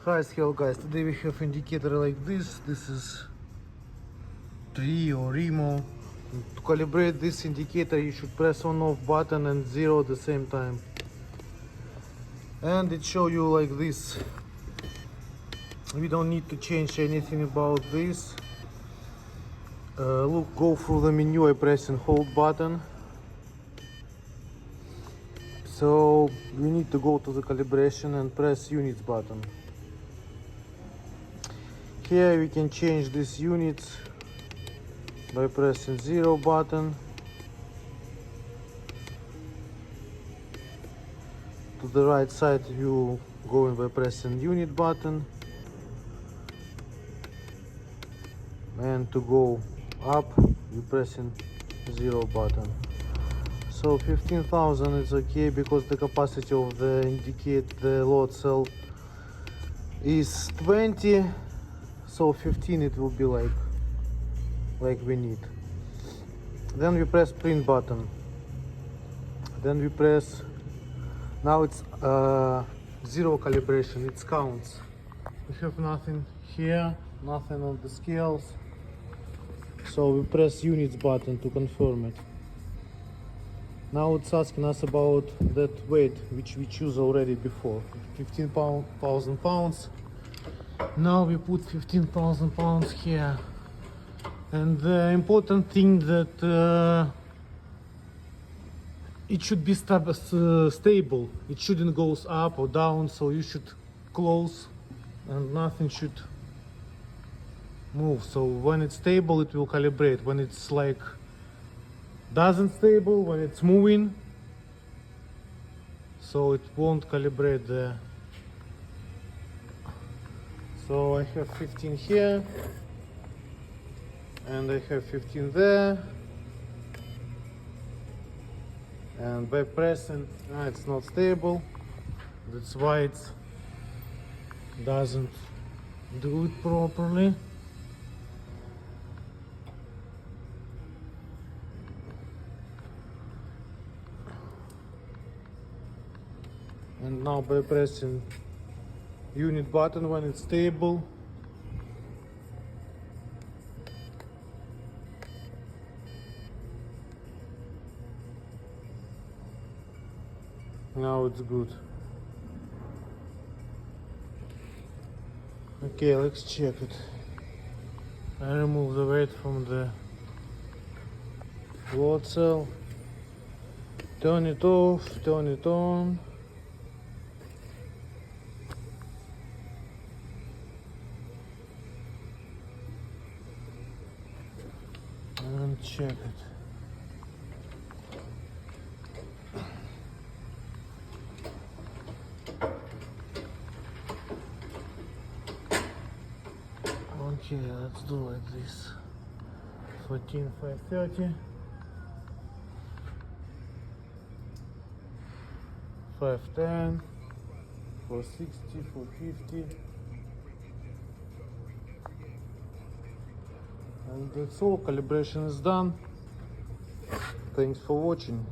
Hi, hello guys. Today we have indicator like this. This is 3 or Remo. To calibrate this indicator, you should press on off button and 0 at the same time. And it show you like this. We don't need to change anything about this. Look, go through the menu. I press and hold button. So we need to go to the calibration and press units button. Here we can change these units by pressing 0 button. To the right side you going by pressing unit button, and to go up you pressing 0 button. So 15,000 is okay because the capacity of the indicate the load cell is 20, so 15 it will be like we need. Then we press print button, then we press, now it's 0 calibration, it counts. We have nothing here, nothing on the scales, so we press units button to confirm it. Now it's asking us about that weight which we choose already before, 15,000 pounds. Now we put 15,000 pounds here. And the important thing that it should be stable. It shouldn't go up or down, so you should close and nothing should move. So when it's stable it will calibrate. When it's like doesn't stable, when it's moving, so it won't calibrate there. So I have 15 here and I have 15 there, and by pressing it's not stable, that's why it doesn't do it properly. And now by pressing unit button when it's stable, now it's good. Okay, let's check it. I remove the weight from the load cell, turn it off, turn it on. And check it. Okay, let's do like this. 14,530, 510, 460, 450. And that's all, calibration is done. Thanks for watching.